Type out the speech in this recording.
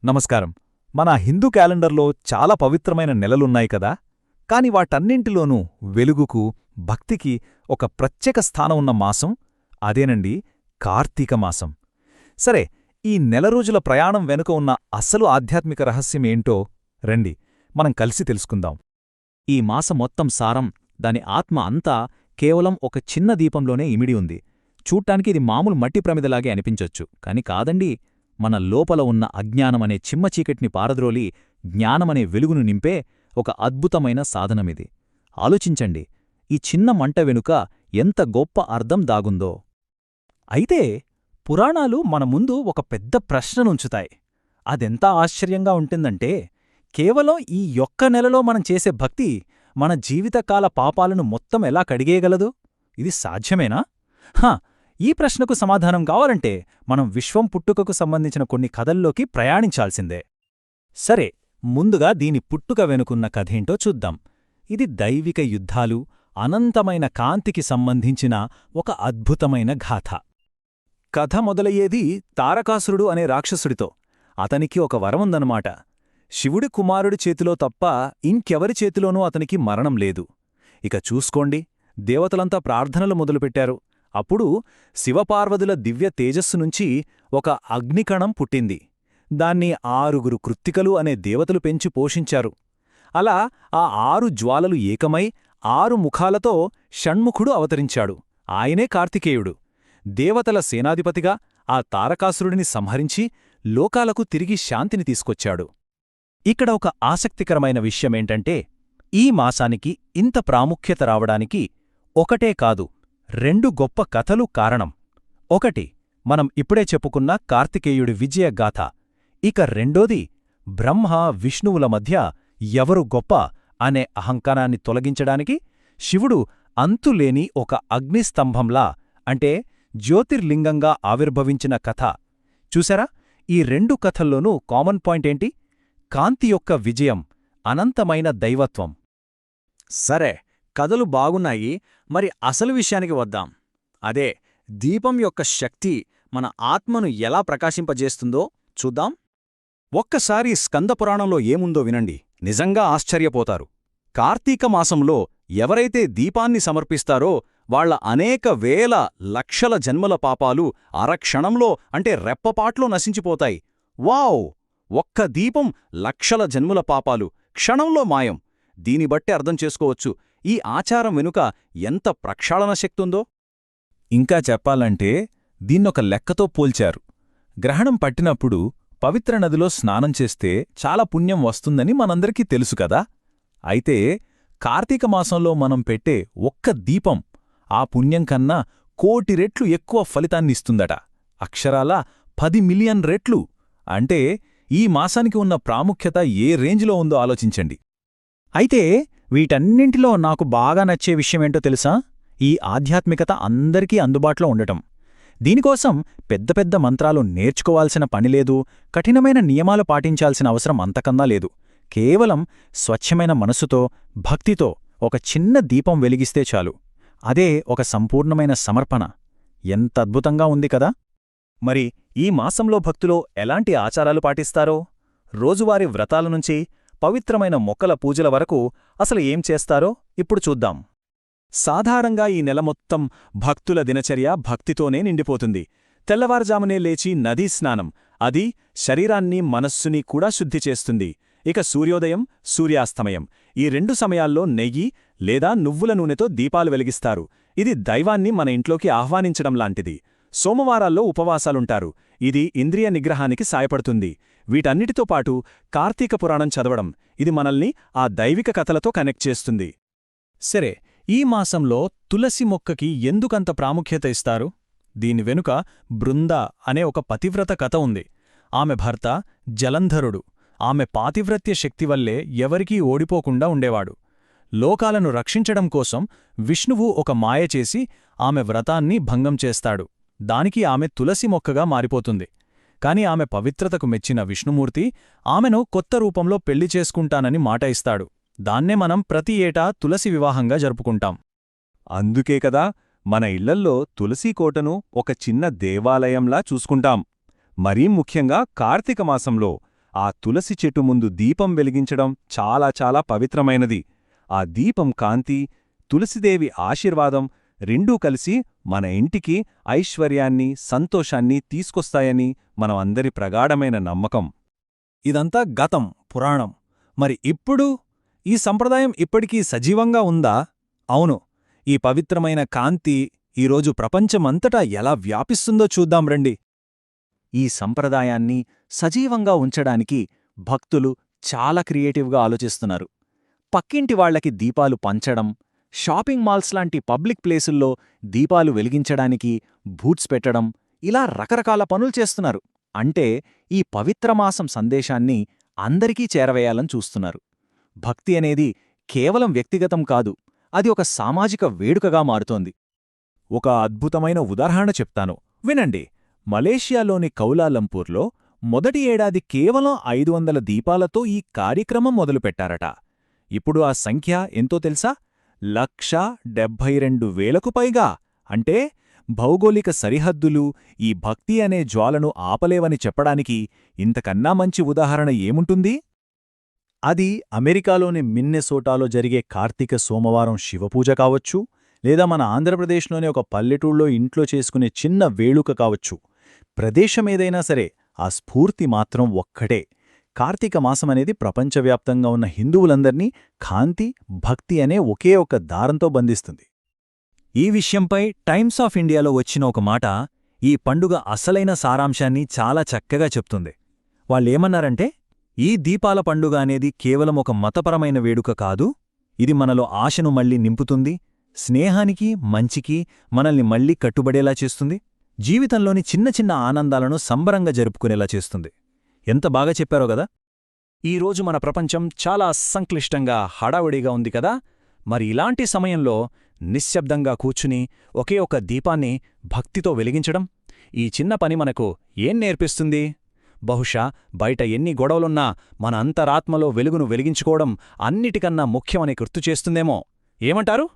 నమస్కారం. మన హిందూ క్యాలెండర్లో చాలా పవిత్రమైన నెలలున్నాయి కదా, కాని వాటన్నింటిలోనూ వెలుగుకు, భక్తికి ఒక ప్రత్యేక స్థానం ఉన్న మాసం అదేనండి కార్తీక మాసం. సరే, ఈ నెల రోజుల ప్రయాణం వెనుక ఉన్న అసలు ఆధ్యాత్మిక రహస్యమేంటో రండి మనం కలిసి తెలుసుకుందాం. ఈ మాసం మొత్తం సారం, దాని ఆత్మ అంతా కేవలం ఒక చిన్న దీపంలోనే ఇమిడి ఉంది. చూడ్డానికి ఇది మామూలు మట్టి ప్రమిదలాగే అనిపించొచ్చు, కాని కాదండి. మన లోపల ఉన్న అజ్ఞానమనే చిమ్మ చీకటిని పారద్రోలి జ్ఞానమనే వెలుగును నింపే ఒక అద్భుతమైన సాధనమిది. ఆలోచించండి, ఈ చిన్న మంట వెనుక ఎంత గొప్ప అర్థం దాగుందో. అయితే పురాణాలు మన ముందు ఒక పెద్ద ప్రశ్ననుంచుతాయి. అదెంత ఆశ్చర్యంగా ఉంటుందంటే, కేవలం ఈ ఒక్క నెలలో మనం చేసే భక్తి మన జీవితకాల పాపాలను మొత్తం ఎలా కడిగేయగలదు? ఇది సాధ్యమేనా? ఈ ప్రశ్నకు సమాధానం కావాలంటే మనం విశ్వం పుట్టుకకు సంబంధించిన కొన్ని కథల్లోకి ప్రయాణించాల్సిందే. సరే, ముందుగా దీని పుట్టుక వెనుకున్న కథేంటో చూద్దాం. ఇది దైవిక యుద్ధాలు, అనంతమైన కాంతికి సంబంధించిన ఒక అద్భుతమైన గాథ. కథ మొదలయ్యేది తారకాసురుడు అనే రాక్షసుడితో. అతనికి ఒక వరముందనమాట. శివుడి కుమారుడి చేతిలో తప్ప ఇంకెవరి చేతిలోనూ అతనికి మరణం లేదు. ఇక చూసుకోండి, దేవతలంతా ప్రార్థనలు మొదలుపెట్టారు. అప్పుడు శివపార్వతుల దివ్య తేజస్సునుంచి ఒక అగ్నికణం పుట్టింది. దాన్ని 6 కృత్తికలు అనే దేవతలు పెంచి పోషించారు. అలా ఆ 6 జ్వాలలు ఏకమై 6 ముఖాలతో షణ్ముఖుడు అవతరించాడు. ఆయనే కార్తికేయుడు. దేవతల సేనాధిపతిగా ఆ తారకాసురుడిని సంహరించి లోకాలకు తిరిగి శాంతిని తీసుకొచ్చాడు. ఇక్కడ ఒక ఆసక్తికరమైన విషయమేంటంటే, ఈ మాసానికి ఇంత ప్రాముఖ్యత రావడానికి ఒకటే కాదు, 2 గొప్ప కథలు కారణం. ఒకటి, మనం ఇప్పుడే చెప్పుకున్న కార్తికేయుడి విజయగాథ. ఇక రెండోది, బ్రహ్మ విష్ణువుల మధ్య ఎవరు గొప్ప అనే అహంకారాన్ని తొలగించడానికి శివుడు అంతులేని ఒక అగ్నిస్తంభంలా, అంటే జ్యోతిర్లింగంగా ఆవిర్భవించిన కథ. చూసారా, ఈ 2 కథల్లోనూ కామన్ పాయింటేంటి? కాంతి యొక్క విజయం, అనంతమైన దైవత్వం. సరే, కథలు బాగున్నాయి. మరి అసలు విషయానికి వద్దాం. అదే దీపం యొక్క శక్తి మన ఆత్మను ఎలా ప్రకాశింపజేస్తుందో చూద్దాం. ఒక్కసారి స్కందపురాణంలో ఏముందో వినండి, నిజంగా ఆశ్చర్యపోతారు. కార్తీక మాసంలో ఎవరైతే దీపాన్ని సమర్పిస్తారో వాళ్ల అనేక వేల లక్షల జన్మల పాపాలు అరక్షణంలో, అంటే రెప్పపాట్లో నశించిపోతాయి. వావ్! ఒక్క దీపం లక్షల జన్ముల పాపాలు క్షణంలో మాయం. దీని బట్టి అర్థం చేసుకోవచ్చు ఈ ఆచారం వెనుక ఎంత ప్రక్షాళన శక్తుందో. ఇంకా చెప్పాలంటే దీన్నొక లెక్కతో పోల్చారు. గ్రహణం పట్టినప్పుడు పవిత్ర నదిలో స్నానం చేస్తే చాలా పుణ్యం వస్తుందని మనందరికీ తెలుసు కదా. అయితే కార్తీక మాసంలో మనం పెట్టే ఒక్క దీపం ఆ పుణ్యం కన్నా 1,000,000 రెట్లు ఎక్కువ ఫలితాన్నిస్తుందట. అక్షరాలా 10 మిలియన్ రెట్లు. అంటే ఈ మాసానికి ఉన్న ప్రాముఖ్యత ఏ రేంజ్లో ఉందో ఆలోచించండి. అయితే వీటన్నింటిలో నాకు బాగా నచ్చే విషయమేంటో తెలుసా? ఈ ఆధ్యాత్మికత అందరికీ అందుబాటులో ఉండటం. దీనికోసం పెద్ద పెద్ద మంత్రాలు నేర్చుకోవాల్సిన పనిలేదు, కఠినమైన నియమాలు పాటించాల్సిన అవసరం అంతకన్నా లేదు. కేవలం స్వచ్ఛమైన మనసుతో, భక్తితో ఒక చిన్న దీపం వెలిగిస్తే చాలు. అదే ఒక సంపూర్ణమైన సమర్పణ. ఎంత అద్భుతంగా ఉంది కదా. మరి ఈ మాసంలో భక్తులు ఎలాంటి ఆచారాలు పాటిస్తారో, రోజువారీ వ్రతాల నుంచి పవిత్రమైన మొక్కల పూజల వరకు అసలు ఏం చేస్తారో ఇప్పుడు చూద్దాం. సాధారణంగా ఈ నెల మొత్తం భక్తుల దినచర్య భక్తితోనే నిండిపోతుంది. తెల్లవారుజామునే లేచి నదీ స్నానం, అది శరీరాన్ని మనస్సుని కూడా శుద్ధి చేస్తుంది. ఇక సూర్యోదయం, సూర్యాస్తమయం, ఈ 2 సమయాల్లో నెయ్యి లేదా నువ్వుల నూనెతో దీపాలు వెలిగిస్తారు. ఇది దైవాన్ని మన ఇంట్లోకి ఆహ్వానించడం లాంటిది. సోమవారాల్లో ఉపవాసాలుంటారు. ఇది ఇంద్రియ నిగ్రహానికి సాయపడుతుంది. వీటన్నిటితో పాటు కార్తీక పురాణం చదవడం, ఇది మనల్ని ఆ దైవిక కథలతో కనెక్ట్ చేస్తుంది. సరే, ఈ మాసంలో తులసి మొక్కకి ఎందుకంత ప్రాముఖ్యత ఇస్తారు? దీని వెనుక బృంద అనే ఒక పతివ్రత కథ ఉంది. ఆమె భర్త జలంధరుడు. ఆమె పాతివ్రత్య శక్తివల్లే ఎవరికీ ఓడిపోకుండా ఉండేవాడు. లోకాలను రక్షించడం కోసం విష్ణువు ఒక మాయ చేసి ఆమె వ్రతాన్ని భంగం చేస్తాడు. దానికి ఆమె తులసి మొక్కగా మారిపోతుంది. కాని ఆమె పవిత్రతకు మెచ్చిన విష్ణుమూర్తి ఆమెను కొత్త రూపంలో పెళ్లి చేసుకుంటానని మాట ఇస్తాడు. దాన్నే మనం ప్రతి ఏటా తులసి వివాహంగా జరుపుకుంటాం. అందుకే కదా మన ఇళ్లల్లో తులసీకోటను ఒక చిన్న దేవాలయంలా చూసుకుంటాం. మరీ ముఖ్యంగా కార్తీక మాసంలో ఆ తులసి చెట్టు ముందు దీపం వెలిగించడం చాలా చాలా పవిత్రమైనది. ఆ దీపం కాంతి, తులసిదేవి ఆశీర్వాదం రెండూ కలిసి మన ఇంటికి ఐశ్వర్యాన్ని, సంతోషాన్ని తీసుకొస్తాయని మనం అందరి ప్రగాఢమైన నమ్మకం. ఇదంతా గతం, పురాణం. మరి ఇప్పుడు ఈ సంప్రదాయం ఇప్పటికీ సజీవంగా ఉందా? అవును. ఈ పవిత్రమైన కాంతి ఈరోజు ప్రపంచమంతటా ఎలా వ్యాపిస్తుందో చూద్దాం రండి. ఈ సంప్రదాయాన్ని సజీవంగా ఉంచడానికి భక్తులు చాలా క్రియేటివ్గా ఆలోచిస్తున్నారు. పక్కింటి వాళ్లకి దీపాలు పంచడం, షాపింగ్ మాల్స్ లాంటి పబ్లిక్ ప్లేసుల్లో దీపాలు వెలిగించడానికి బూట్స్ పెట్టడం, ఇలా రకరకాల పనులు చేస్తున్నారు. అంటే ఈ పవిత్రమాసం సందేశాన్ని అందరికీ చేరవేయాలని చూస్తున్నారు. భక్తి అనేది కేవలం వ్యక్తిగతం కాదు, అది ఒక సామాజిక వేడుకగా మారుతోంది. ఒక అద్భుతమైన ఉదాహరణ చెప్తాను, వినండి. మలేషియాలోని కౌలాలంపూర్లో మొదటి ఏడాది కేవలం 500 దీపాలతో ఈ కార్యక్రమం మొదలుపెట్టారట. ఇప్పుడు ఆ సంఖ్య ఎంతో తెలుసా? 1,72,000కు పైగా. అంటే భౌగోళిక సరిహద్దులు ఈ భక్తి అనే జ్వాలను ఆపలేవని చెప్పడానికి ఇంతకన్నా మంచి ఉదాహరణ ఏముంటుంది? అది అమెరికాలోని మిన్నెసోటాలో జరిగే కార్తీక సోమవారం శివపూజ కావచ్చు, లేదా మన ఆంధ్రప్రదేశ్లోని ఒక పల్లెటూళ్ళలో ఇంట్లో చేసుకునే చిన్న వేడుక కావచ్చు. ప్రదేశమేదైనా సరే ఆ స్ఫూర్తి మాత్రం ఒక్కటే. కార్తీక మాసమనేది ప్రపంచవ్యాప్తంగా ఉన్న హిందువులందర్నీ కాంతి, భక్తి అనే ఒకే ఒక్క దారంతో బంధిస్తుంది. ఈ విషయంపై టైమ్స్ ఆఫ్ ఇండియాలో వచ్చిన ఒక మాట ఈ పండుగ అసలైన సారాంశాన్ని చాలా చక్కగా చెప్తుంది. వాళ్ళేమన్నారంటే, ఈ దీపాల పండుగ అనేది కేవలం ఒక మతపరమైన వేడుక కాదు, ఇది మనలో ఆశను మళ్లీ నింపుతుంది, స్నేహానికి, మంచికి మనల్ని మళ్లీ కట్టుబడేలా చేస్తుంది, జీవితంలోని చిన్న చిన్న ఆనందాలను సంబరంగా జరుపుకునేలా చేస్తుంది. ఎంత బాగా చెప్పారో గదా? ఈరోజు మన ప్రపంచం చాలా సంక్లిష్టంగా, హడావుడిగా ఉంది కదా. మరి ఇలాంటి సమయంలో నిశ్శబ్దంగా కూర్చుని ఒకే ఒక దీపాన్ని భక్తితో వెలిగించడం, ఈ చిన్న పని మనకు ఏం నేర్పిస్తుంది? బహుశా బయట ఎన్ని గొడవలున్నా మన అంతరాత్మలో వెలుగును వెలిగించుకోవడం అన్నిటికన్నా ముఖ్యమని గుర్తుచేస్తుందేమో. ఏమంటారు?